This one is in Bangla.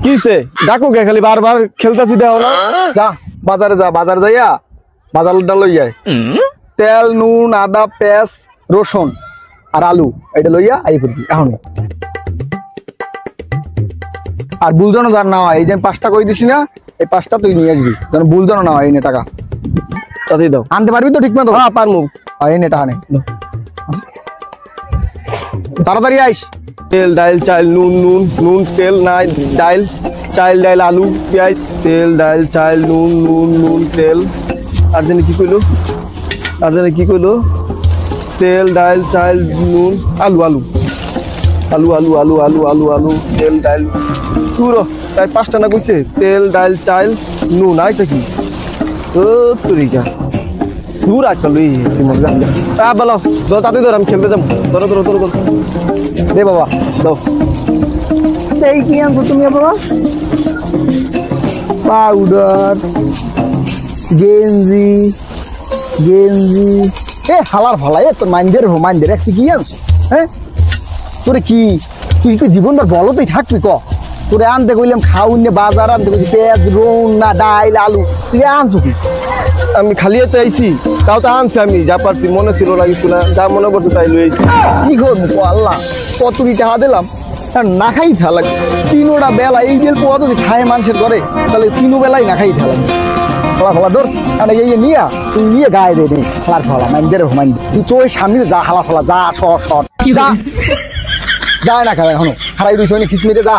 কিছে ডাকো কে খালি বারবার খেলতাছি দেও না যা বাজারে যাইয়া বাজারটা লই যায় তেল নুন আদা পেঁয়াজ রসুন আর আলু এটা লইয়া আই করবি এখন আর বুলজনও যার না হয় এই যে 5টা কই দিছি না এই 5টা তুই নিয়ে আসবি যেন বুলজনও না হয় এই নে টাকা তাতেই দাও আনতে পারবি তো ঠিক মতো হ্যাঁ পারমু এই নে টাকা নে তাড়াতাড়ি আইস তেল ডাল চাল নুন নুন নুন তেল নাই ডাল চাল ডাল আলু পেঁয়াজ তেল ডাল চাল নুন নুন নুন তেল আর জানি কি কইলো তেল ডাল চাল নুন আলু আলু আলু আলু আলু আলু আলু আলু তেল ডাল পুরো তাই 5টা না কইছে তেল ডাল চাল নুন আইটা কি ও তুরিকা দূর আচ্ছা লই তোমার গান বলো তাতে ধর আমি খেলতে যাবো ধরো দে বাবা দাও এই কি আনছো তুমি বাবা পাউডার গেঞ্জি এ হালার ভালাই তোর মাইন্ডের একটু কি আনছো হ্যাঁ তোরে কি তুই কি জীবনটা বলো তুই থাকবি ক তোরে আনতে কইলাম খাউন বাজার আনতে কইছি পেঁয়াজ রুন না ডাইল আলু তুই আনছো কি আমি খালি তো আইছি তাও তো আনছি আমি যা পারছি মনে ছিল না কিছু না যা মনে করছে তাই লই আইছি কি করবো আল্লাহ কতটি টাকা দিলাম আর না খাই ফেলা তিনোটা বেলা এই যে পোয়া যদি খায় মানুষের ঘরে তাহলে তিনো বেলাই না খাই ফেলা ফলা ধর মানে এই নিয়া তুই নিয়ে গায়ে দে নেই হালার ফলা মাইন তুই চোর সামনে যা হালা ফলা যা শর্ট যা যায় না খাবে এখনো হারাই রইছ খিসমিরে যা